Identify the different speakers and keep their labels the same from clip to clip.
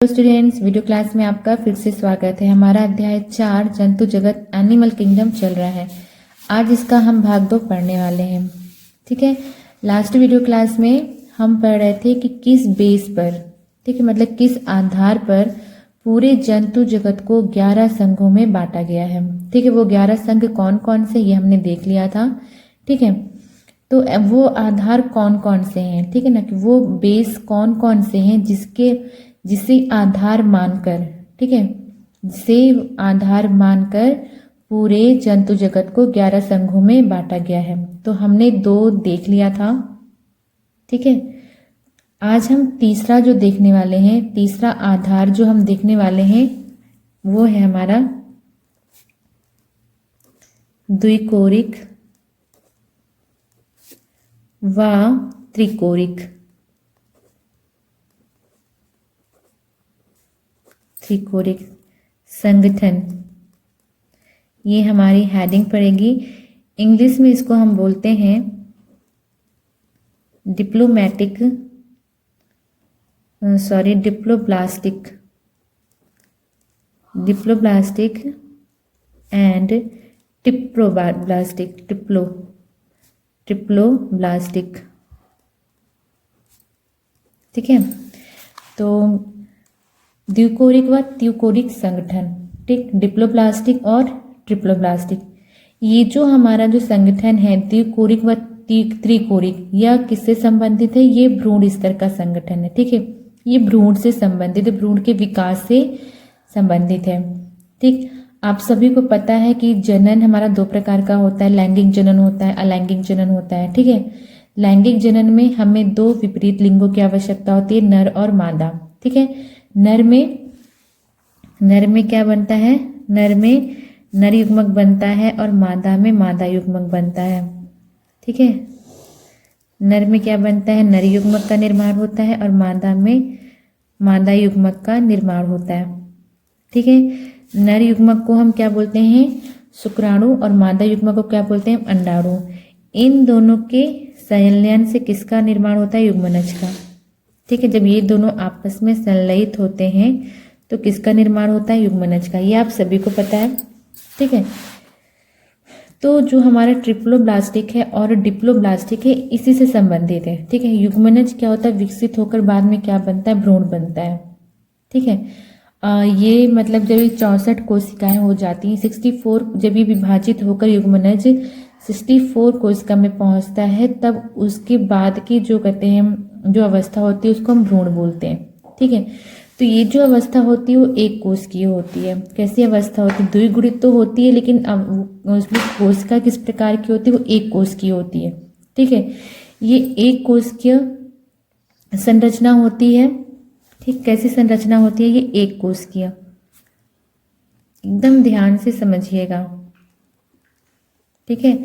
Speaker 1: Hello students, video class में आपका फिर से स्वागत है। हमारा अध्याय 4 जंतु जगत एनिमल किंगडम चल रहा है। आज इसका हम भाग 2 पढ़ने वाले हैं। ठीक है, लास्ट वीडियो क्लास में हम पढ़ रहे थे कि किस बेस पर, ठीक है, मतलब किस आधार पर पूरे जंतु जगत को 11 संघों में बांटा गया है। ठीक है, वो 11 संघ कौन कौन से ये हमने देख लिया था। ठीक है, तो वो आधार कौन कौन से हैं, ठीक है ना, कि वो बेस कौन कौन से हैं जिसे आधार मानकर, ठीक है, जिसे आधार मानकर पूरे जंतु जगत को 11 संघों में बांटा गया है। तो हमने 2 देख लिया था। ठीक है, आज हम तीसरा जो देखने वाले हैं, तीसरा आधार जो हम देखने वाले हैं वो है हमारा द्विकोरिक व त्रिकोरिक संगठन। ये हमारी हेडिंग पड़ेगी। इंग्लिश में इसको हम बोलते हैं डिप्लोब्लास्टिक एंड ट्रिप्लोब्लास्टिक। ठीक है, तो द्विकोरिक व त्रिकोरिक संगठन, ठीक, डिप्लोब्लास्टिक और ट्रिप्लोब्लास्टिक। ये जो हमारा जो संगठन है द्विकोरिक व त्रिकोरिक, यह किससे संबंधित है? ये भ्रूण स्तर का संगठन है। ठीक है, ये भ्रूण से संबंधित है, भ्रूण के विकास से संबंधित है। ठीक, आप सभी को पता है कि जनन हमारा 2 प्रकार का होता है, लैंगिक जनन होता है, अलैंगिक जनन होता है। ठीक है, लैंगिक जनन में हमें 2 विपरीत लिंगों की आवश्यकता होती है, नर और मादा। ठीक है, नर में क्या बनता है? नर में नर युग्मक बनता है और मादा में मादा युग्मक बनता है। ठीक है, नर में क्या बनता है? नर युग्मक का निर्माण होता है और मादा में मादा युग्मक का निर्माण होता है। ठीक है, नर युग्मक को हम क्या बोलते हैं? शुक्राणु, और मादा युग्मक को क्या बोलते हैं? अंडाणु। इन दोनों के संलयन से किसका निर्माण होता है? युग्मनज का। ठीक है, जब ये दोनों आपस में संलयित होते हैं तो किसका निर्माण होता है? युग्मनज का। ये आप सभी को पता है। ठीक है, तो जो हमारा ट्रिप्लोब्लास्टिक है और डिप्लोब्लास्टिक है, इसी से संबंधित है। ठीक है, युग्मनज क्या होता है? विकसित होकर बाद में क्या बनता है? भ्रूण बनता है। ठीक है, ये मतलब जब ये 64 कोशिकाएं हो जाती हैं, 64, जब ये विभाजित होकर युग्मनज 64 कोशिका में पहुंचता है, तब उसके बाद की जो कहते हैं जो अवस्था होती है उसको हम भ्रूण बोलते हैं। ठीक है, तो ये जो अवस्था होती है वो एक कोशिकीय होती है। कैसी अवस्था होती है? द्विगुणित तो होती है, लेकिन अब उसमें कोशिका किस प्रकार की होती है? वो एक कोशिकीय होती है। ठीक है, ये एक कोशिकीय संरचना होती है। ठीक, कैसी संरचना होती है? ये एक कोशिकीय। एकदम ध्यान से समझिएगा। ठीक है,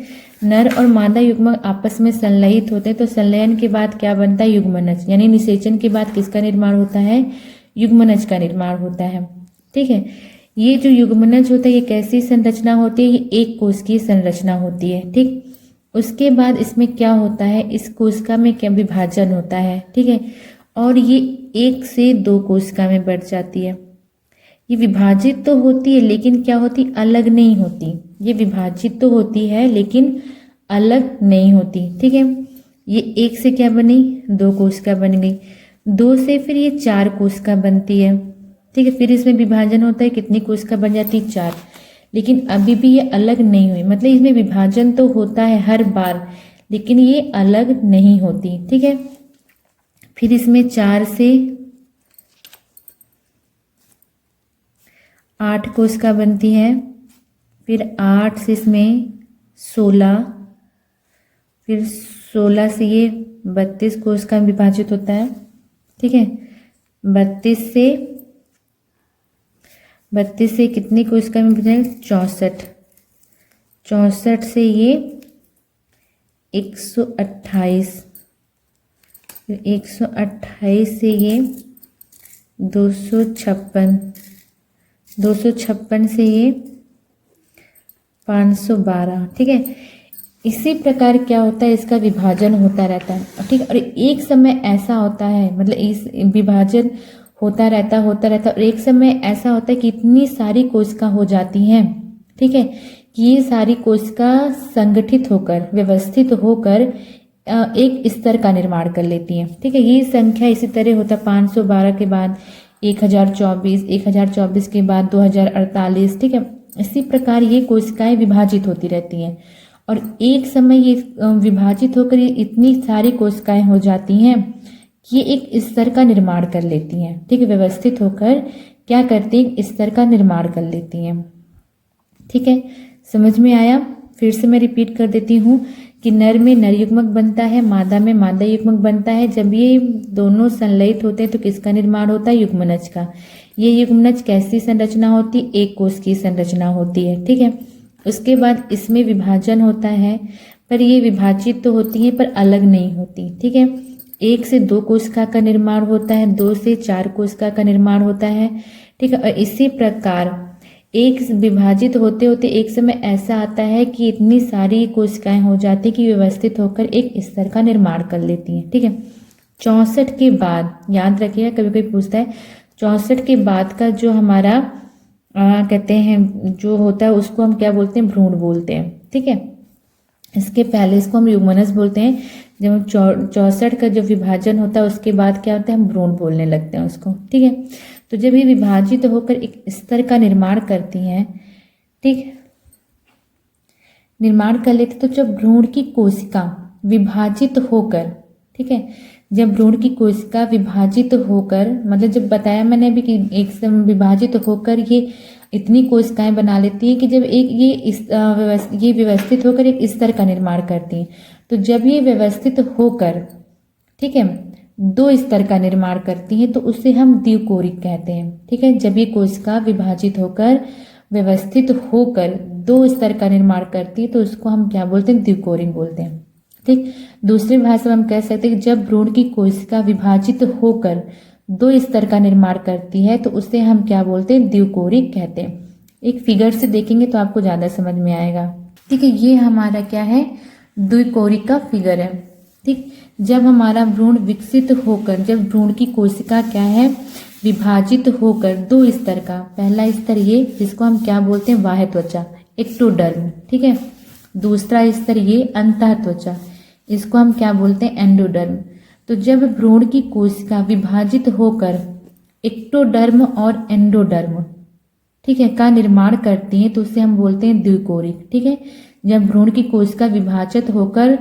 Speaker 1: नर और मादा युग्मक आपस में संलयित होते हैं, तो संलयन के बाद क्या बनता है? युग्मनज, यानी निषेचन के बाद किसका निर्माण होता है? युग्मनज का निर्माण होता है। ठीक है, ये जो युग्मनज होता है ये कैसी संरचना होती है? ये एक कोशिकीय संरचना होती है। ठीक, उसके बाद इसमें क्या होता है? इस कोशिका में क्या विभाजन होता है। ठीक है, और ये 1 से 2 कोशिका में बढ़ जाती है। ये विभाजित तो होती है लेकिन क्या होती? अलग नहीं होती। ये विभाजित तो होती है लेकिन अलग नहीं होती। ठीक है, ये 1 से क्या बनी? 2 कोशिका बन गई। 2 से फिर ये 4 कोशिका बनती है। ठीक है, फिर इसमें विभाजन होता है, कितनी कोशिका बन जाती? 4। लेकिन अभी भी ये अलग नहीं हुई, मतलब इसमें विभाजन तो होता है हर बार, लेकिन ये अलग नहीं होती। ठीक है, फिर इसमें 4 से 8 कोशिका बनती है, फिर 8 से इसमें 16, फिर 16 से ये 32 कोशिका में विभाजित होता है। ठीक है, 32 से कितनी कोशिका में विभाजित? 64। 64 से ये 128, फिर 128 से ये 256, 256 से ये 512। ठीक है, इसी प्रकार क्या होता है, इसका विभाजन होता रहता है। ठीक है, और एक समय ऐसा होता है, मतलब इस विभाजन होता रहता और एक समय ऐसा होता है कि इतनी सारी कोशिका हो जाती हैं, ठीक है, कि ये सारी कोशिका संगठित होकर व्यवस्थित होकर एक स्तर का निर्माण कर लेती हैं, ठीक है। ये संख्या इसी तरह होता है 512 के बाद 1024, 1024 के बाद 2048, ठीक है। इसी प्रकार ये कोशिकाएं विभाजित होती रहती हैं और एक समय ये विभाजित होकर ये इतनी सारी कोशिकाएं हो जाती हैं कि ये एक स्तर का निर्माण कर लेती हैं, ठीक है। व्यवस्थित होकर क्या करती हैं, स्तर का निर्माण कर लेती हैं, ठीक है। समझ में आया? फिर से मैं रिपीट कर देती हूँ कि नर में नर युग्मक बनता है, मादा में मादा युग्मक बनता है। जब ये दोनों संलयित होते हैं तो किसका निर्माण होता है, युग्मनज का। ये युग्मनज कैसी संरचना होती है, एक कोश की संरचना होती है, ठीक है। उसके बाद इसमें विभाजन होता है, पर ये विभाजित तो होती है पर अलग नहीं होती, ठीक है। 1 से 2 कोशिका का निर्माण होता है, 2 से 4 कोशिका का निर्माण होता है, ठीक है। और इसी प्रकार एक विभाजित होते होते एक समय ऐसा आता है कि इतनी सारी कोशिकाएं हो जाती कि व्यवस्थित होकर एक स्तर का निर्माण कर लेती हैं, ठीक है। 64 के बाद याद रखिएगा, कभी कोई पूछता है 64 के बाद का जो हमारा कहते हैं जो होता है उसको हम क्या बोलते हैं, भ्रूण बोलते हैं, ठीक है। इसके पहले इसको हम युग्मनज बोलते हैं। जब 64 का जो विभाजन होता है उसके बाद क्या होता है, हम भ्रूण बोलने लगते हैं उसको, ठीक है। तो जब ये विभाजित होकर एक स्तर का निर्माण करती हैं, ठीक, निर्माण कर लेती, तो जब भ्रूण की कोशिका विभाजित होकर, ठीक है, जब भ्रूण की कोशिका विभाजित होकर, मतलब जब बताया मैंने अभी कि एक समय विभाजित होकर ये इतनी कोशिकाएं बना लेती है कि जब एक ये व्यवस्थित होकर एक स्तर का निर्माण करती हैं। तो जब ये व्यवस्थित होकर, ठीक है, 2 स्तर का निर्माण करती हैं तो उसे हम द्विकोरिक कहते हैं, ठीक है। जब ये कोशिका विभाजित होकर व्यवस्थित होकर 2 स्तर का निर्माण करती है तो उसको हम क्या बोलते हैं, द्विकोरिक बोलते हैं, ठीक। दूसरी भाषा में हम कह सकते हैं कि जब भ्रूण की कोशिका विभाजित होकर 2 स्तर का निर्माण करती है तो उसे हम क्या बोलते हैं, द्विकोरिक कहते हैं। एक फिगर से देखेंगे तो आपको ज्यादा समझ में आएगा, ठीक है। ये हमारा क्या है, द्विकोरिक का फिगर है, ठीक। जब हमारा भ्रूण विकसित होकर, जब भ्रूण की कोशिका क्या है, विभाजित होकर 2 स्तर का, पहला स्तर ये जिसको हम क्या बोलते हैं, बाह्य त्वचा, एक्टोडर्म, ठीक है। दूसरा स्तर ये अंतः त्वचा, इसको हम क्या बोलते हैं, एंडोडर्म। तो जब भ्रूण की कोशिका विभाजित होकर एक्टोडर्म और एंडोडर्म, ठीक है, का निर्माण करती है तो उसे हम बोलते हैं द्विकोरिक, ठीक है। जब भ्रूण की कोशिका विभाजित होकर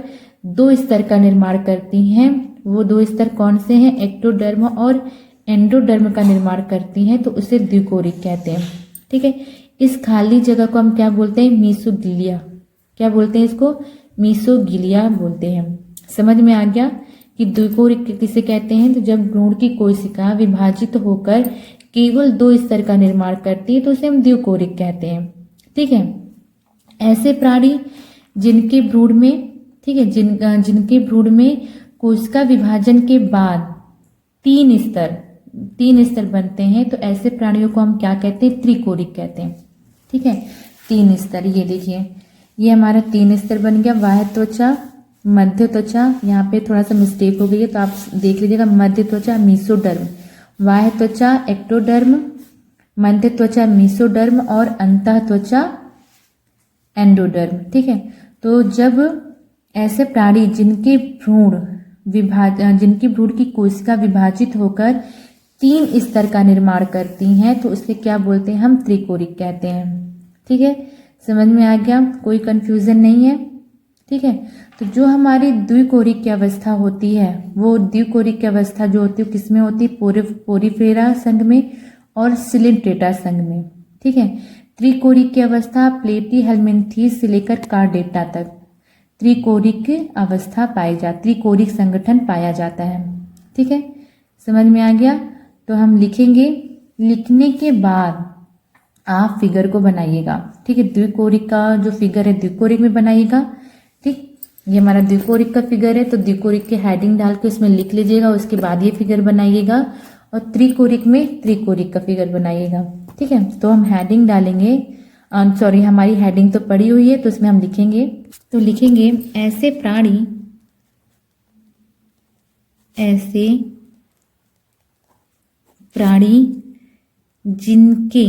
Speaker 1: 2 स्तर का निर्माण करती हैं, वो 2 स्तर कौन से हैं, एक्टोडर्म और एंडोडर्म का निर्माण करती हैं तो उसे द्विकोरिक कहते हैं, ठीक है। इस खाली जगह को हम क्या बोलते हैं, मीसोगिलिया, क्या बोलते हैं इसको, मीसोगिलिया बोलते हैं। समझ में आ गया कि द्विकोरिक किसे कहते हैं, तो जब भ्रूण की कोशिका विभाजित होकर केवल 2 स्तर का निर्माण करती है तो उसे हम द्विकोरिक कहते हैं, ठीक है। ऐसे प्राणी जिनके भ्रूण में, ठीक है, जिनके भ्रूण में कोशिका विभाजन के बाद 3 स्तर बनते हैं तो ऐसे प्राणियों को हम क्या कहते हैं, त्रिकोरिक कहते हैं, ठीक है। 3 स्तर, ये देखिए ये हमारा 3 स्तर बन गया, बाह्य त्वचा, मध्य त्वचा, यहाँ पे थोड़ा सा मिस्टेक हो गई है तो आप देख लीजिएगा, मध्य त्वचा मीसोडर्म, बाह्य त्वचा एक्टोडर्म, मध्य त्वचा मीसोडर्म और अंतः त्वचा एंडोडर्म, ठीक है। तो जब ऐसे प्राणी जिनकी भ्रूण की कोशिका विभाजित होकर 3 स्तर का निर्माण करती हैं तो उसे क्या बोलते हैं, हम त्रिकोरिक कहते हैं, ठीक है। समझ में आ गया, कोई कंफ्यूजन नहीं है, ठीक है। तो जो हमारी द्विकोरिक की अवस्था होती है, वो द्विकोरिक की अवस्था जो होती है किसमें होती है, पोरिफेरा संघ में और सिलिंट्रेटा संघ में, ठीक है। त्रिकोरिक की अवस्था प्लेटीहेल्मिन्थीस से लेकर कार्डेटा तक त्रिकोरिक अवस्था त्रिकोरिक संगठन पाया जाता है, ठीक है। समझ में आ गया। तो हम लिखेंगे, लिखने के बाद आप फिगर को बनाइएगा, ठीक है। द्विकोरिक का जो फिगर है द्विकोरिक में बनाइएगा, ठीक। ये हमारा द्विकोरिक का फिगर है तो द्विकोरिक के हेडिंग डाल के उसमें लिख लीजिएगा, उसके बाद ये फिगर बनाइएगा और त्रिकोरिक में त्रिकोरिक का फिगर बनाइएगा, ठीक है। तो हम हेडिंग डालेंगे, सॉरी हमारी हेडिंग तो पड़ी हुई है तो उसमें हम लिखेंगे, तो लिखेंगे ऐसे प्राणी जिनके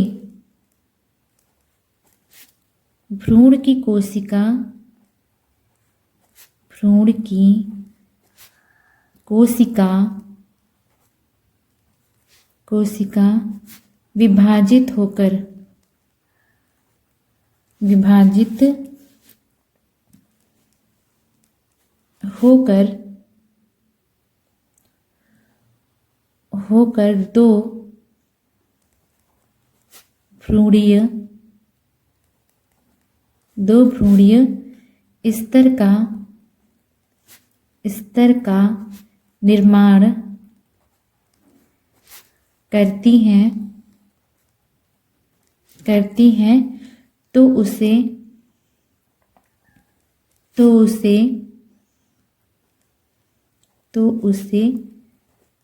Speaker 1: भ्रूण की कोशिका विभाजित होकर दो भ्रूणीय स्तर का निर्माण करती हैं तो उसे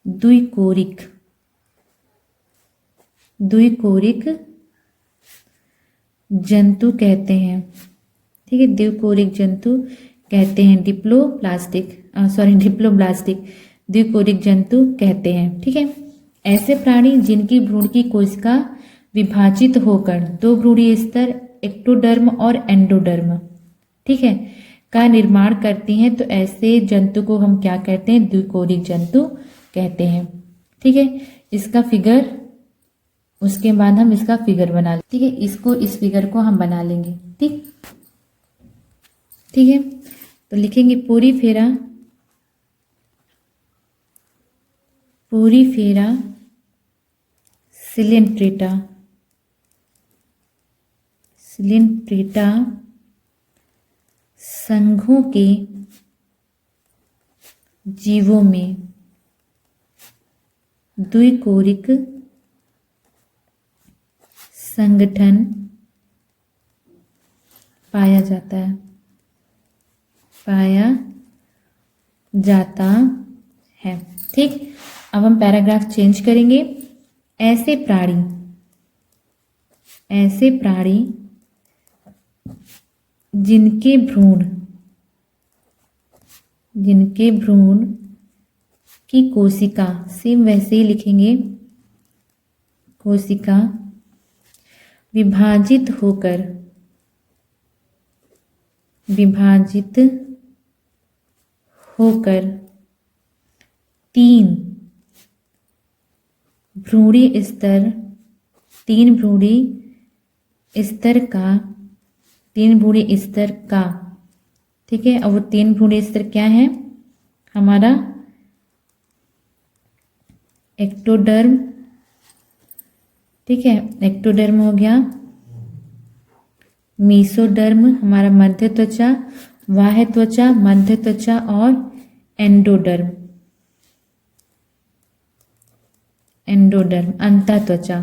Speaker 1: द्विकोरिक जंतु कहते हैं। ठीक है, द्विकोरिक जंतु कहते हैं, डिप्लोब्लास्टिक द्विकोरिक जंतु कहते हैं। ठीक है, ऐसे प्राणी जिनकी भ्रूण की कोशिका विभाजित होकर दो भ्रूणीय स्तर एक्टोडर्म और एंडोडर्म, ठीक है, का निर्माण करती हैं तो ऐसे जंतु को हम क्या कहते हैं? द्विकोरिक जंतु कहते हैं। ठीक है, इसका फिगर, उसके बाद हम इसका फिगर बना लेंगे। ठीक है, इस फिगर को हम बना लेंगे। ठीक है, तो लिखेंगे पोरीफेरा सिलेंट्रेटा संघों के जीवों में द्विकोरिक संगठन पाया जाता है। ठीक, अब हम पैराग्राफ चेंज करेंगे। ऐसे प्राणी जिनके भ्रूण की कोशिका, सेम वैसे ही लिखेंगे, कोशिका विभाजित होकर तीन भ्रूणी स्तर का, ठीक है, अब वो तीन भ्रूणी स्तर क्या है? हमारा एक्टोडर्म, ठीक है, एक्टोडर्म हो गया, मीसोडर्म हमारा मध्य त्वचा, बाह्य त्वचा, मध्य त्वचा और एंडोडर्म अंतः त्वचा,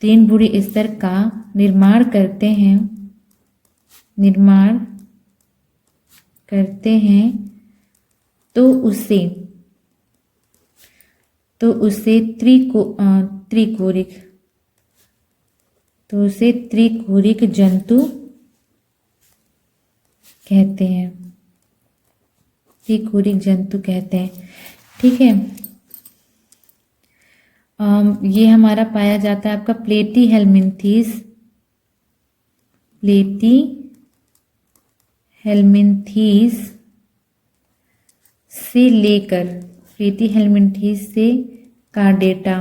Speaker 1: तीन भ्रूणी स्तर का निर्माण करते हैं तो उसे त्रिकोरिक जंतु कहते हैं। ठीक है, ये हमारा पाया जाता है आपका प्लेटीहेल्मिन्थीस से लेकर कार्डेटा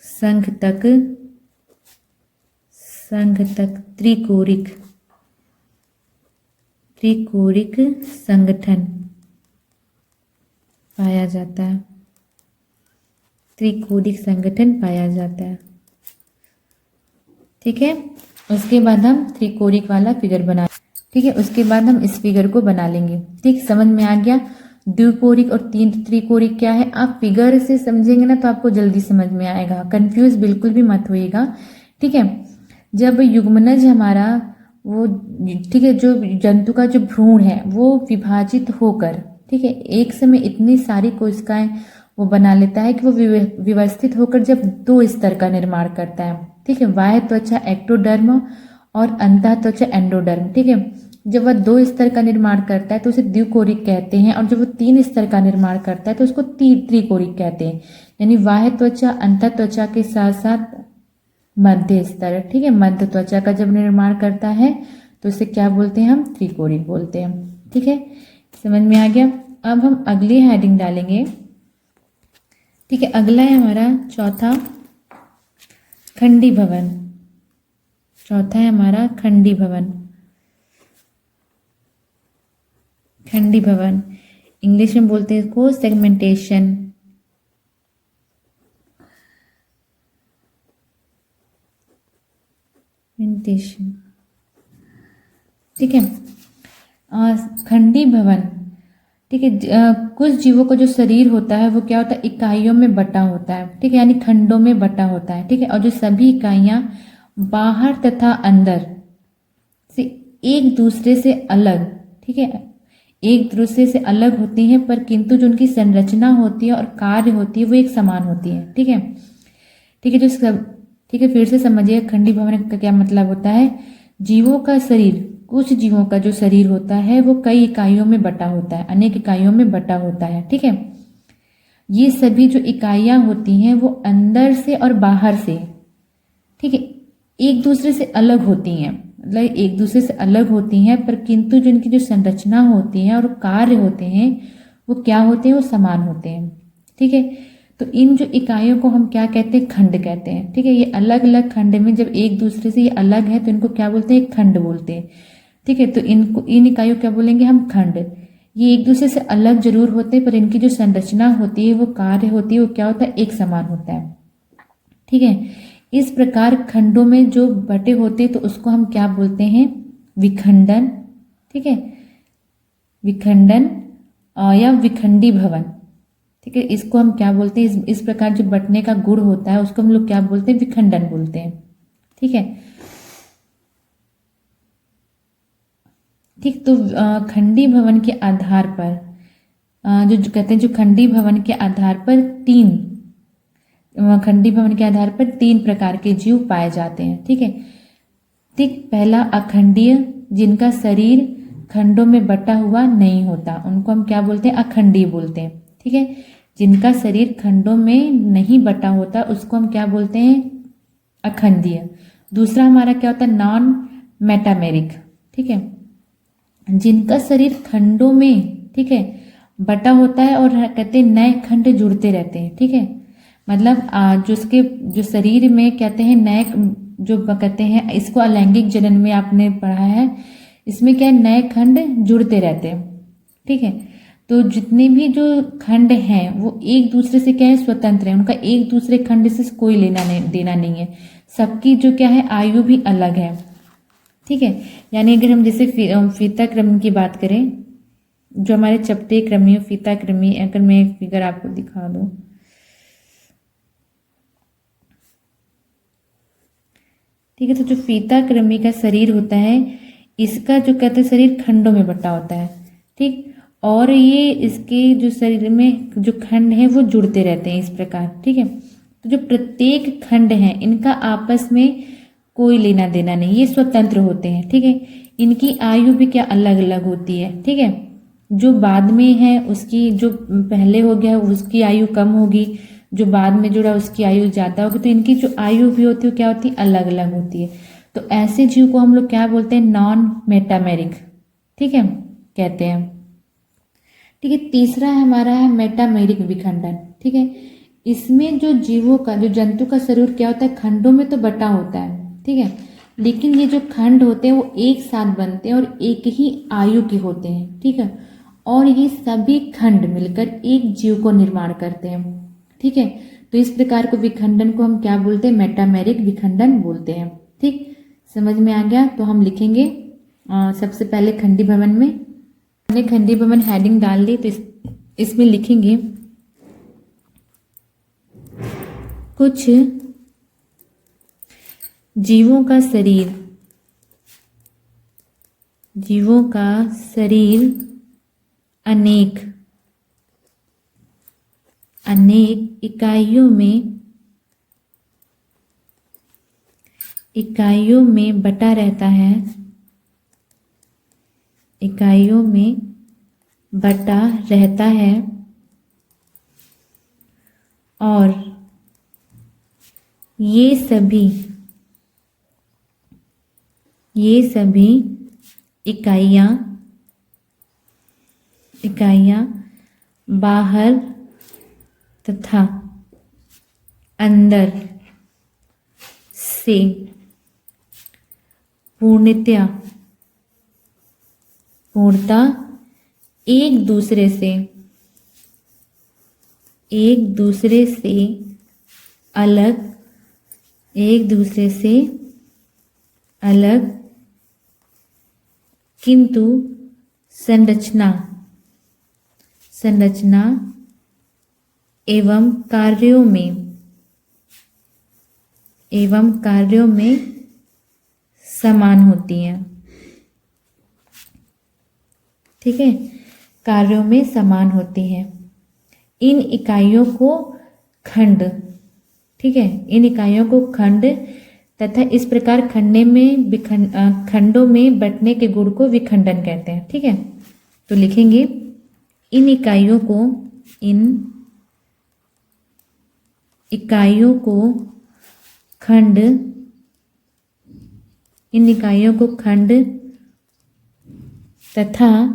Speaker 1: संघ तक त्रिकोरिक संगठन पाया जाता है। ठीक है, उसके बाद हम त्रिकोरिक वाला फिगर बना, ठीक है, उसके बाद हम इस फिगर को बना लेंगे। ठीक, समझ में आ गया? द्विकोरिक और त्रिकोरिक क्या है? आप फिगर से समझेंगे ना तो आपको जल्दी समझ में आएगा, कंफ्यूज बिल्कुल भी मत होइएगा। ठीक है, जब युग्मनज हमारा वो, ठीक है, जो जंतु का जो भ्रूण है वो विभाजित होकर, ठीक है, एक समय इतनी सारी कोशिकाएं वो बना लेता है कि वो व्यवस्थित होकर जब दो स्तर का निर्माण करता है। ठीक है, बाह्य त्वचा एक्टोडर्म और अंतः त्वचा एंडोडर्म। ठीक है, जब वह 2 स्तर का निर्माण करता है तो उसे द्विकोरिक कहते हैं, और जब वो 3 स्तर का निर्माण करता है तो उसको त्रिकोरिक कहते हैं। यानी बाह्य त्वचा, अंतः त्वचा के साथ साथ मध्य स्तर, ठीक है, मध्य त्वचा का जब निर्माण करता है तो उसे क्या बोलते हैं, हम त्रिकोरिक बोलते हैं। ठीक है, समझ में आ गया। अब हम अगली हेडिंग डालेंगे। ठीक है, अगला है हमारा चौथा, खंडी भवन। चौथा है हमारा खंडी भवन। खंडी भवन इंग्लिश में बोलते हैं इसको सेगमेंटेशन। ठीक है, खंडी भवन। ठीक है, कुछ जीवों का जो शरीर होता है वो क्या होता है, इकाइयों में बटा होता है। ठीक है, यानी खंडों में बटा होता है। ठीक है, और जो सभी इकाइयां बाहर तथा अंदर से एक दूसरे से अलग, ठीक है, एक दूसरे से अलग होती हैं, पर किंतु जो उनकी संरचना होती है और कार्य होती है वो एक समान होती है। ठीक है, ठीक है, जो सब, ठीक है, फिर से समझिए खंडी भवन का क्या मतलब होता है। जीवों का शरीर, कुछ जीवों का जो शरीर होता है वो कई इकाइयों में बटा होता है, अनेक इकाइयों में बटा होता है। ठीक है, ये सभी जो इकाइयां होती हैं वो अंदर से और बाहर से, ठीक है, एक दूसरे से अलग होती हैं, मतलब एक दूसरे से अलग होती हैं, पर किंतु जो इनकी जो संरचना होती है और कार्य होते हैं वो क्या होते हैं, वो समान होते हैं। ठीक है, तो इन जो इकाइयों को हम क्या कहते हैं, खंड कहते हैं। ठीक है, ये अलग अलग खंड में जब एक दूसरे से ये अलग है तो इनको क्या बोलते हैं, खंड बोलते हैं। ठीक है, तो इनको, इन इकाइयों क्या बोलेंगे हम, खंड। ये एक दूसरे से अलग जरूर होते हैं पर इनकी जो संरचना होती है, वो कार्य होती है, वो क्या होता है, एक समान होता है। ठीक है, इस प्रकार खंडों में जो बटे होते हैं तो उसको हम क्या बोलते हैं, विखंडन। ठीक है, विखंडन या विखंडी भवन। ठीक है, इसको हम क्या बोलते हैं, इस प्रकार जो बटने का गुण होता है उसको हम लोग क्या बोलते हैं, विखंडन बोलते हैं। ठीक है, ठीक, तो खंडी भवन के आधार पर जो कहते हैं, जो खंडी भवन के आधार पर खंडी भवन के आधार पर 3 प्रकार के जीव पाए जाते हैं। ठीक है, ठीक, पहला अखंडीय, जिनका शरीर खंडों में बटा हुआ नहीं होता, उनको हम क्या बोलते हैं, अखंडीय बोलते हैं। ठीक है, जिनका शरीर खंडों में नहीं बटा होता उसको हम क्या बोलते हैं, अखंडीय। दूसरा हमारा क्या होता है, नॉन मेटामेरिक। ठीक है, जिनका शरीर खंडों में, ठीक है, बटा होता है और कहते हैं नए खंड जुड़ते रहते हैं। ठीक है, मतलब जो उसके जो शरीर में कहते हैं नए, जो कहते हैं, इसको अलैंगिक जनन में आपने पढ़ा है, इसमें क्या है, नए खंड जुड़ते रहते हैं। ठीक है, तो जितने भी जो खंड हैं वो एक दूसरे से क्या है, स्वतंत्र है, उनका एक दूसरे खंड से कोई लेना नहीं देना नहीं है। सबकी जो क्या है, आयु भी अलग है। ठीक है, यानी अगर हम जैसे फीता क्रम की बात करें, जो हमारे चपटे क्रमी और फीता क्रमी, अगर मैं फिगर आपको दिखा दूं, ठीक है, तो जो फीता क्रमी का शरीर होता है इसका जो कहते हैं शरीर खंडों में बटा होता है। ठीक, और ये इसके जो शरीर में जो खंड है वो जुड़ते रहते हैं इस प्रकार। ठीक है, तो जो प्रत्येक खंड है इनका आपस में कोई लेना देना नहीं, ये स्वतंत्र होते हैं। ठीक है, इनकी आयु भी क्या अलग अलग होती है। ठीक है, जो बाद में है उसकी, जो पहले हो गया उसकी आयु कम होगी, जो बाद में जुड़ा उसकी आयु ज्यादा होगी, तो इनकी जो आयु भी होती है क्या होती है, अलग अलग होती है। तो ऐसे जीव को हम लोग क्या बोलते हैं, नॉन मेटामेरिक, ठीक है, कहते हैं। ठीक है, तीसरा हमारा है मेटामेरिक विखंडन। ठीक है, इसमें जो जीवों का, जो जंतु का शरीर क्या होता है, खंडों में तो बटा होता है। ठीक है, लेकिन ये जो खंड होते हैं वो एक साथ बनते हैं और एक ही आयु के होते हैं। ठीक है, और ये सभी खंड मिलकर एक जीव को निर्माण करते हैं। ठीक है, तो इस प्रकार को विखंडन को हम क्या बोलते हैं, मेटामेरिक विखंडन बोलते हैं। ठीक, समझ में आ गया। तो हम लिखेंगे सबसे पहले खंडी भवन में, हमने खंडी भवन हेडिंग डाल दी, तो इसमें लिखेंगे कुछ जीवों का शरीर, जीवों का शरीर अनेक अनेक इकाइयों में बटा रहता है, इकाइयों में बटा रहता है और ये सभी इकाइयाँ बाहर तथा अंदर से पूर्णतः एक दूसरे से अलग किंतु संरचना एवं कार्यों में समान होती हैं। ठीक है, कार्यों में समान होती हैं। इन इकाइयों को खंड, ठीक है, इन इकाइयों को खंड तथा इस प्रकार खंडों में बंटने के गुण को विखंडन कहते हैं। ठीक है, तो लिखेंगे इन इकाइयों को खंड तथा इस प्रकार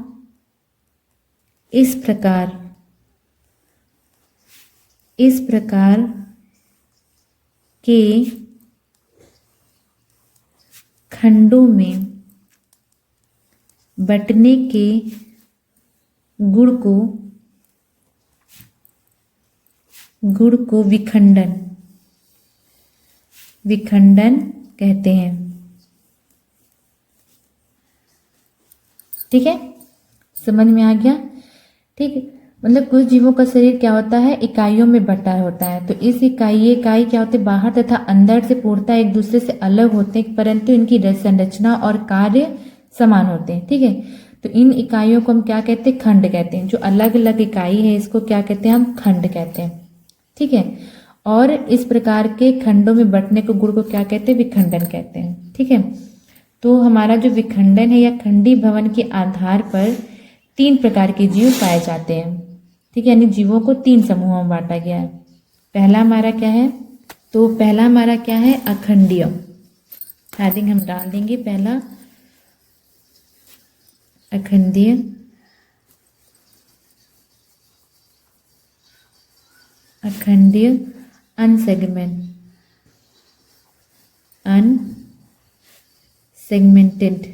Speaker 1: के खंडों में बंटने के गुण को विखंडन कहते हैं। ठीक है, समझ में आ गया। ठीक है, मतलब कुछ जीवों का शरीर क्या होता है, इकाइयों में बटा होता है। तो इस इकाई क्या होते हैं, बाहर तथा अंदर से पूर्णतः एक दूसरे से अलग होते हैं, परंतु इनकी संरचना और कार्य समान होते हैं। ठीक है, तो इन इकाइयों को हम क्या कहते हैं, खंड कहते हैं। जो अलग अलग इकाई है इसको क्या कहते हैं, हम खंड कहते हैं। ठीक है, और इस प्रकार के खंडों में बंटने को गुण को क्या कहते हैं, विखंडन कहते हैं। ठीक है, तो हमारा जो विखंडन है या खंडी भवन के आधार पर 3 प्रकार के जीव पाए जाते हैं। ठीक है, यानी जीवों को 3 समूहों में बांटा गया है। पहला हमारा क्या है, तो पहला हमारा क्या है, अखंडीय। हेडिंग हम डाल देंगे पहला अखंडीय। अनसेगमेंटेड।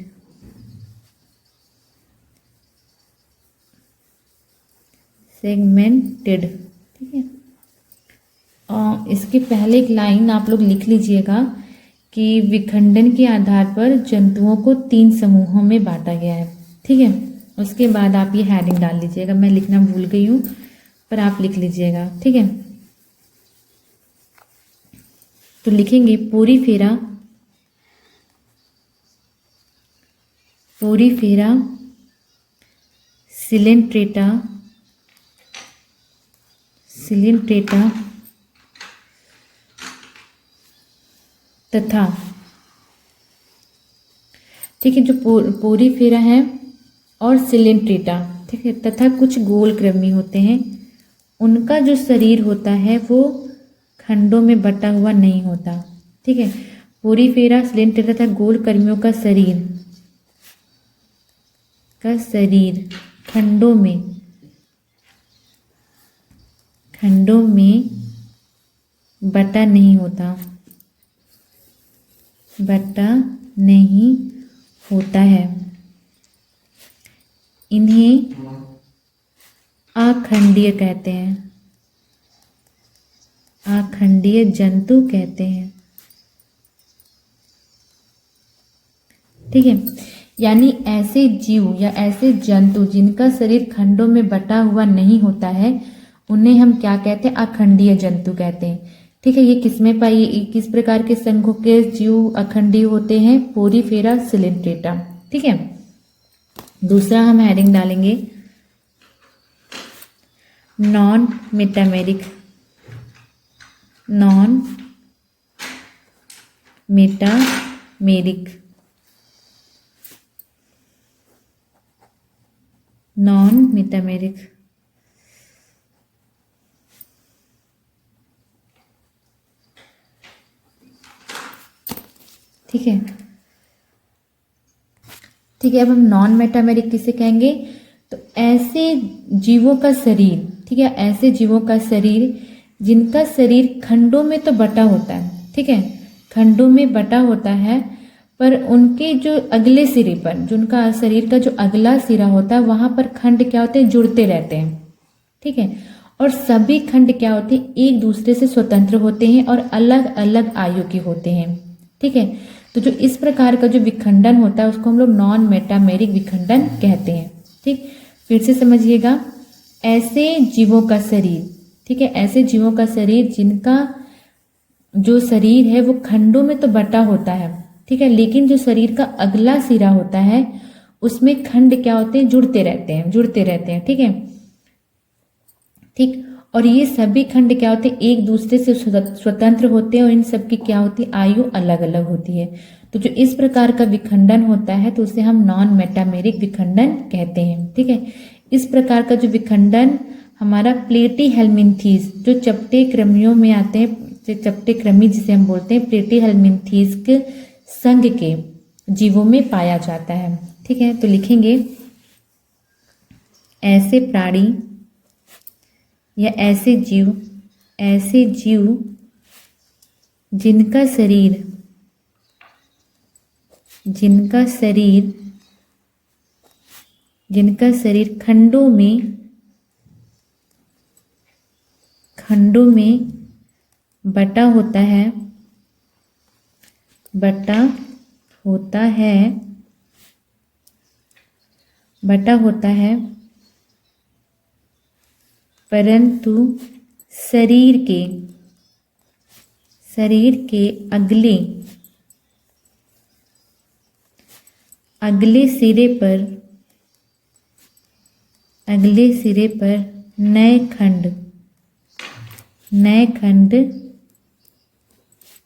Speaker 1: ठीक है, और इसके पहले एक लाइन आप लोग लिख लीजिएगा कि विखंडन के आधार पर जंतुओं को 3 समूहों में बांटा गया है। ठीक है, उसके बाद आप ये हेडिंग डाल लीजिएगा, मैं लिखना भूल गई हूँ पर आप लिख लीजिएगा। ठीक है, तो लिखेंगे पोरीफेरा सिलेंट्रेटा तथा, ठीक है, जो पोरीफेरा है और सिलेंट्रेटा, ठीक है, तथा कुछ गोल कृमि होते हैं, उनका जो शरीर होता है वो खंडों में बटा हुआ नहीं होता। ठीक है, पोरीफेरा, सिलेंट्रेटा तथा गोल कृमियों का शरीर खंडों में बटा नहीं होता है। इन्हें अखंडीय कहते हैं, अखंडीय जंतु कहते हैं। ठीक है, यानी ऐसे जीव या ऐसे जंतु जिनका शरीर खंडों में बटा हुआ नहीं होता है उन्हें हम क्या कहते हैं, अखंडीय जंतु कहते हैं। ठीक है, ये किस प्रकार के संघों के जीव अखंडीय होते हैं, पोरीफेरा, सिलेंट्रेटा। ठीक है, दूसरा हम हेडिंग डालेंगे नॉन मेटामेरिक नॉन मेटामेरिक। ठीक है, ठीक है। अब हम नॉन मेटामेरिक किसे कहेंगे? तो ऐसे जीवों का शरीर, ठीक है, ऐसे जीवों का शरीर जिनका शरीर खंडों में तो बटा होता है, ठीक है, खंडों में बटा होता है, पर उनके जो अगले सिरे पर, जो उनका शरीर का जो अगला सिरा होता है वहां पर खंड क्या होते हैं? जुड़ते रहते हैं, ठीक है। और सभी खंड क्या होते हैं? एक दूसरे से स्वतंत्र होते हैं और अलग अलग आयु के होते हैं, ठीक है। तो जो इस प्रकार का जो विखंडन होता है उसको हम लोग नॉन मेटामेरिक विखंडन कहते हैं, ठीक। फिर से समझिएगा, ऐसे जीवों का शरीर, ठीक है, ऐसे जीवों का शरीर जिनका जो शरीर है वो खंडों में तो बटा होता है, ठीक है, लेकिन जो शरीर का अगला सिरा होता है उसमें खंड क्या होते हैं? जुड़ते रहते हैं, जुड़ते रहते हैं, ठीक है, ठीक। और ये सभी खंड क्या होते हैं? एक दूसरे से स्वतंत्र होते हैं और इन सब की क्या होती है? आयु अलग अलग होती है। तो जो इस प्रकार का विखंडन होता है तो उसे हम नॉन मेटामेरिक विखंडन कहते हैं, ठीक है। इस प्रकार का जो विखंडन हमारा प्लेटी हेल्मिन्थीज, जो चपटे कृमियों में आते हैं, जो चपटे कृमि जिसे हम बोलते हैं, प्लेटी हेल्मिन्थीज के संघ के जीवों में पाया जाता है, ठीक है। तो लिखेंगे ऐसे प्राणी या ऐसे जीव जिनका शरीर खंडों में बटा होता है, परंतु शरीर के अगले सिरे पर नए खंड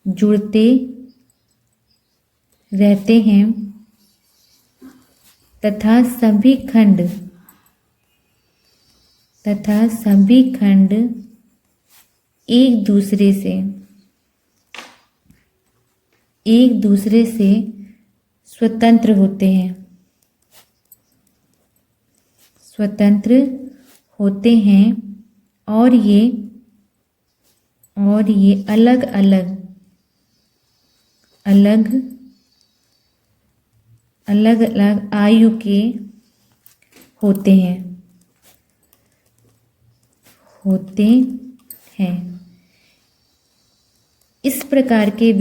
Speaker 1: जुड़ते रहते हैं तथा सभी खंड एक दूसरे से स्वतंत्र होते हैं और ये अलग अलग आयु के होते हैं। इस प्रकार के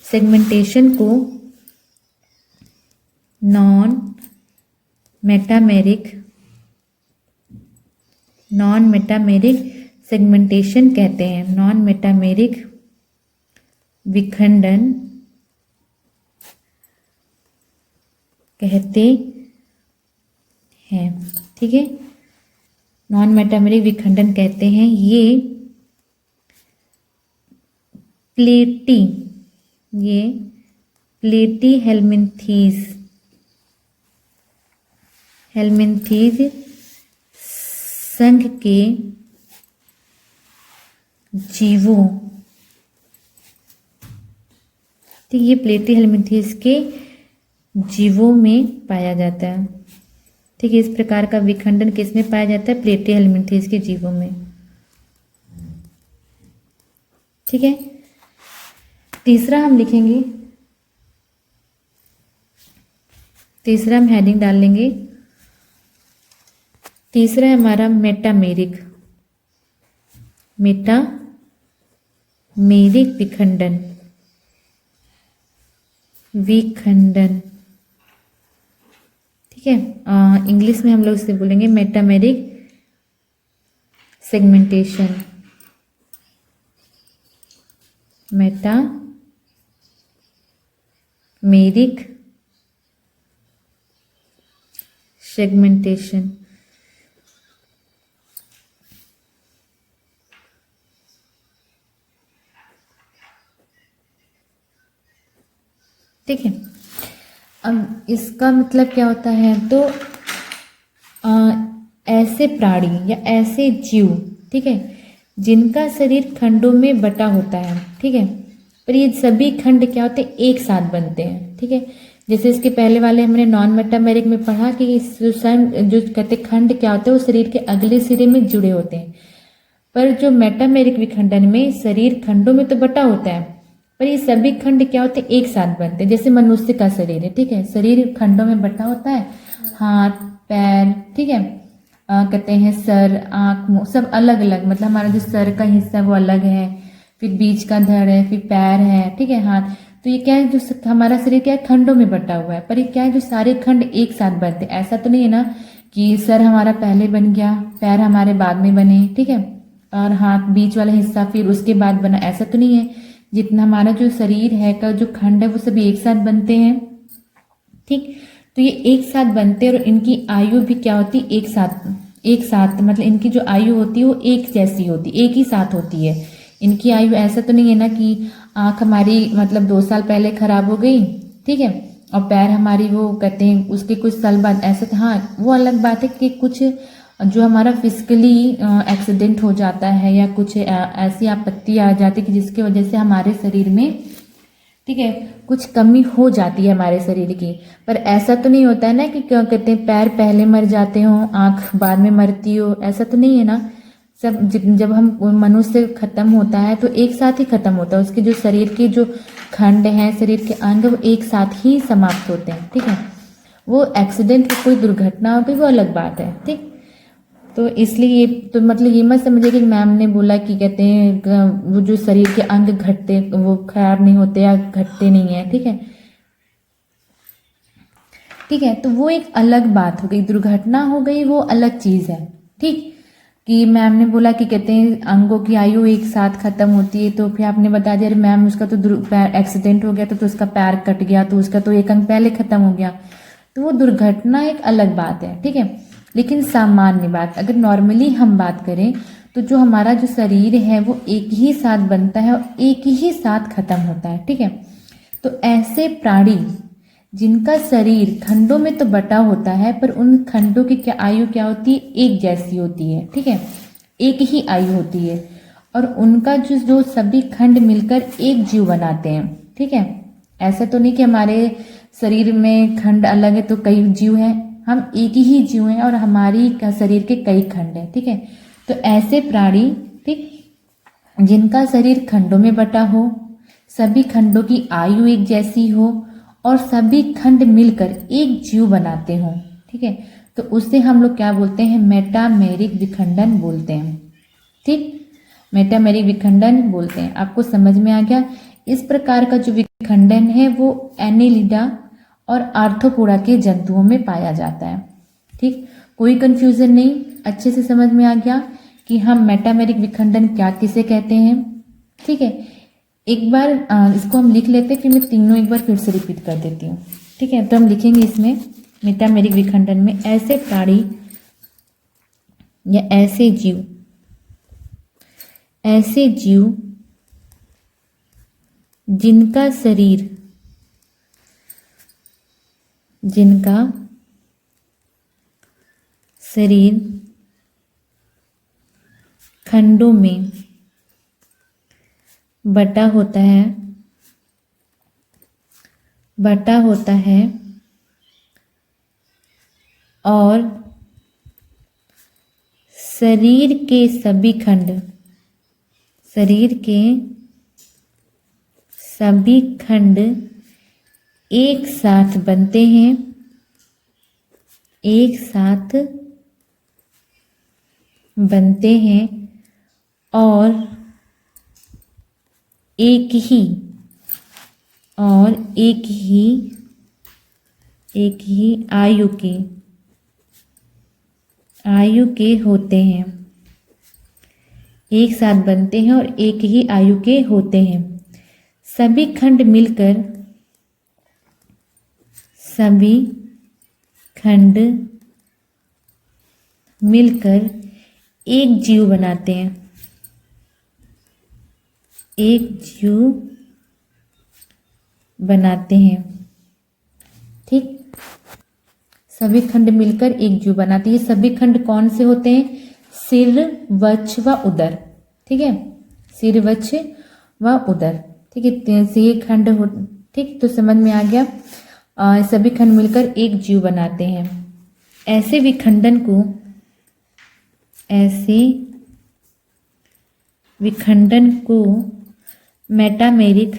Speaker 1: सेगमेंटेशन को नॉन मेटामेरिक सेगमेंटेशन कहते हैं, नॉन मेटामेरिक विखंडन कहते हैं, ठीक है। नॉन मेटामेरिक विखंडन कहते हैं। ये प्लेटी हेल्मिन्थीज संघ के जीवों, ठीक, ये प्लेटी हेल्मिन्थीज के जीवों में पाया जाता है, ठीक है। इस प्रकार का विखंडन किसमें पाया जाता है? प्लेटी हेल्मिन्थीज के जीवों में, ठीक है। तीसरा हम लिखेंगे, तीसरा हम हेडिंग डाल लेंगे, तीसरा है हमारा मेटामेरिक विखंडन, ठीक है। इंग्लिश में हम लोग इसे बोलेंगे मेटामेरिक सेगमेंटेशन, मेटामेरिक सेगमेंटेशन। ठीक है। अब इसका मतलब क्या होता है, तो ऐसे प्राणी या ऐसे जीव, ठीक है, जिनका शरीर खंडों में बटा होता है, ठीक है, पर ये सभी खंड क्या होते हैं, एक साथ बनते हैं, ठीक है। जैसे इसके पहले वाले हमने नॉन मेटामेरिक में पढ़ा कि जो कहते खंड क्या होते हैं, वो शरीर के अगले सिरे में जुड़े होते हैं। पर जो मेटामेरिक विखंडन में शरीर खंडों में तो बटा होता है, पर ये सभी खंड क्या होते हैं, एक साथ बनते हैं। जैसे मनुष्य का शरीर है, ठीक है, शरीर खंडों में बटा होता है, हाथ पैर, ठीक है, कहते हैं सर आँख मुँह सब अलग अलग, मतलब हमारा जो सर का हिस्सा है वो अलग है, फिर बीच का धड़ है, फिर पैर है, ठीक है, हाथ। तो ये क्या है, जो हमारा शरीर क्या है, खंडों में बटा हुआ है, पर ये क्या है, जो सारे खंड एक साथ बनते हैं। ऐसा तो नहीं है ना कि सर हमारा पहले बन गया, पैर हमारे बाद में बने, ठीक है, और हाथ बीच वाला हिस्सा फिर उसके बाद बना, ऐसा तो नहीं है। जितना हमारा जो शरीर है का जो खंड है वो सभी एक साथ बनते हैं, ठीक। तो ये एक साथ बनते हैं और इनकी आयु भी क्या होती है, एक साथ मतलब इनकी जो आयु होती है वो एक जैसी होती है, एक ही साथ होती है इनकी आयु। ऐसा तो नहीं है ना कि आँख हमारी मतलब 2 साल पहले खराब हो गई, ठीक है, और पैर हमारी वो कहते हैं उसके कुछ साल बाद, ऐसा तो हाँ वो अलग बात है कि कुछ जो हमारा फिजिकली एक्सीडेंट हो जाता है या कुछ ऐसी आपत्ति आ जाती है कि जिसकी वजह से हमारे शरीर में, ठीक है, कुछ कमी हो जाती है हमारे शरीर की। पर ऐसा तो नहीं होता है ना कि क्या कहते हैं पैर पहले मर जाते हो आँख बाद में मरती हो, ऐसा तो नहीं है ना। सब जब हम मनुष्य खत्म होता है तो एक साथ ही खत्म होता है, उसके जो शरीर के जो खंड हैं, शरीर के अंग, वो एक साथ ही समाप्त होते हैं, ठीक है। वो एक्सीडेंट कोई दुर्घटना हो गई वो अलग बात है, ठीक। तो इसलिए ये तो मतलब ये मत समझिए कि मैम ने बोला कि कहते हैं वो जो शरीर के अंग घटते वो खराब नहीं होते या घटते नहीं है, ठीक है, ठीक है। तो वो एक अलग बात हो गई, दुर्घटना हो गई वो अलग चीज है, ठीक। कि मैम ने बोला कि कहते हैं अंगों की आयु एक साथ खत्म होती है, तो फिर आपने बता दिया अरे मैम उसका तो एक्सीडेंट हो गया तो उसका पैर कट गया तो उसका तो एक अंग पहले खत्म हो गया, तो वो दुर्घटना एक अलग बात है, ठीक है। लेकिन सामान्य बात अगर नॉर्मली हम बात करें तो जो हमारा जो शरीर है वो एक ही साथ बनता है और एक ही साथ खत्म होता है, ठीक है। तो ऐसे प्राणी जिनका शरीर खंडों में तो बटा होता है पर उन खंडों की क्या आयु क्या होती है, एक जैसी होती है, ठीक है, एक ही आयु होती है, और उनका जो सभी खंड मिलकर एक जीव बनाते हैं, ठीक है। ऐसा तो नहीं कि हमारे शरीर में खंड अलग है तो कई जीव हैं, हम एक ही जीव हैं और हमारी शरीर के कई खंड हैं, ठीक है। तो ऐसे प्राणी, ठीक, जिनका शरीर खंडों में बटा हो, सभी खंडों की आयु एक जैसी हो और सभी खंड मिलकर एक जीव बनाते हो, ठीक है, तो उससे हम लोग क्या बोलते हैं, मेटामेरिक विखंडन बोलते हैं, ठीक, मेटामेरिक विखंडन बोलते हैं। आपको समझ में आ गया। इस प्रकार का जो विखंडन है वो एनिलिडा और आर्थ्रोपोडा के जंतुओं में पाया जाता है, ठीक। कोई कंफ्यूजन नहीं, अच्छे से समझ में आ गया कि हम मेटामेरिक विखंडन क्या किसे कहते हैं, ठीक है। एक बार इसको हम लिख लेते हैं, फिर मैं तीनों एक बार फिर से रिपीट कर देती हूँ, ठीक है। तो हम लिखेंगे इसमें मेटामेरिक विखंडन में ऐसे प्राणी या ऐसे जीव जिनका शरीर खंडों में बटा होता है और शरीर के सभी खंड एक साथ बनते हैं, और एक ही आयु के होते हैं, एक साथ बनते हैं और एक ही आयु के होते हैं। सभी खंड मिलकर एक जीव बनाते हैं, ठीक, सभी खंड मिलकर एक जीव बनाते हैं। ये सभी खंड कौन से होते हैं? सिर, वक्ष व उदर। ठीक है, सिर, वक्ष व उदर। ठीक है, ये खंड हो, ठीक, तो समझ में आ गया। सभी खंड मिलकर एक जीव बनाते हैं। ऐसे विखंडन को मेटामेरिक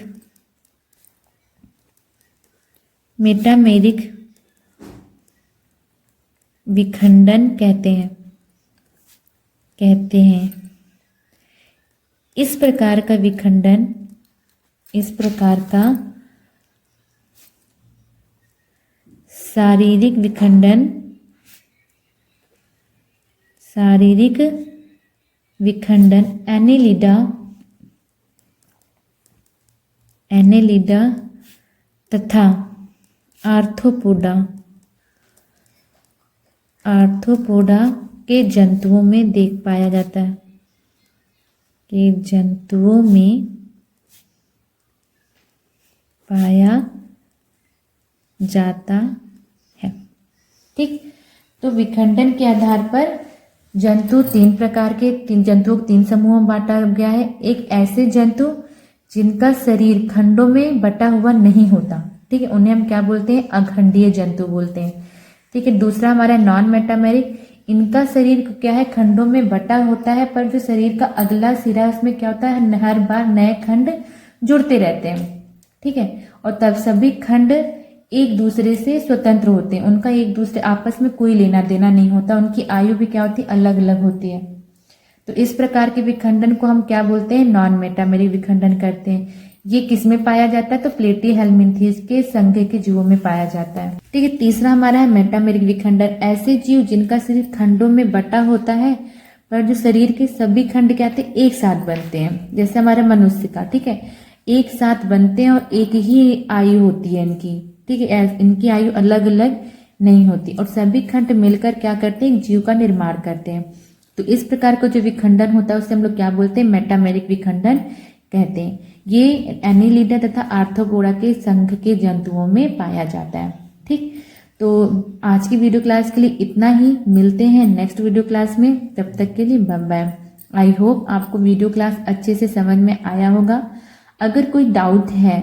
Speaker 1: विखंडन कहते हैं। इस प्रकार का शारीरिक विखंडन एनेलिडा तथा आर्थ्रोपोडा के जंतुओं में देख पाया जाता है। के जंतुओं में पाया जाता है। ठीक, तो विखंडन के आधार पर जंतुओं को तीन समूहों में बांटा गया है। एक ऐसे जंतु जिनका शरीर खंडों में बटा हुआ नहीं होता, ठीक है, उन्हें हम क्या बोलते हैं? अखंडीय जंतु बोलते हैं। ठीक है, दूसरा हमारा नॉन मेटामेरिक, इनका शरीर क्या है? खंडों में बटा होता है, पर जो शरीर का अगला सिरा उसमें क्या होता है? हर बार नए खंड जुड़ते रहते हैं। ठीक है, और तब सभी खंड एक दूसरे से स्वतंत्र होते हैं, उनका एक दूसरे आपस में कोई लेना देना नहीं होता, उनकी आयु भी क्या होती है? अलग अलग होती है। तो इस प्रकार के विखंडन को हम क्या बोलते हैं? नॉन मेटामेरिक विखंडन करते हैं। ये किसमें पाया जाता है? तो प्लेटीहेल्मिन्थेस के संघ के जीवों में पाया जाता है। ठीक है, तीसरा हमारा है मेटामेरिक विखंडन, ऐसे जीव जिनका शरीर खंडों में बटा होता है, पर जो शरीर के सभी खंड क्या होते हैं? एक साथ बनते हैं। जैसे हमारे मनुष्य का, ठीक है, एक साथ बनते हैं और एक ही आयु होती है इनकी। ठीक है, इनकी आयु अलग अलग नहीं होती, और सभी खंड मिलकर क्या करते हैं? एक जीव का निर्माण करते हैं। तो इस प्रकार का जो विखंडन होता है उसे हम लोग क्या बोलते हैं? मेटामेरिक विखंडन कहते हैं। ये एनीलिडा तथा आर्थ्रोपोडा के संघ के जंतुओं में पाया जाता है। ठीक, तो आज की वीडियो क्लास के लिए इतना ही। मिलते हैं नेक्स्ट वीडियो क्लास में, तब तक के लिए बाय बाय। आई होप आपको वीडियो क्लास अच्छे से समझ में आया होगा। अगर कोई डाउट है,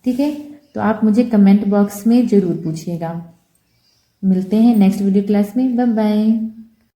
Speaker 1: ठीक है, तो आप मुझे कमेंट बॉक्स में जरूर पूछिएगा। मिलते हैं नेक्स्ट वीडियो क्लास में, बाय बाय।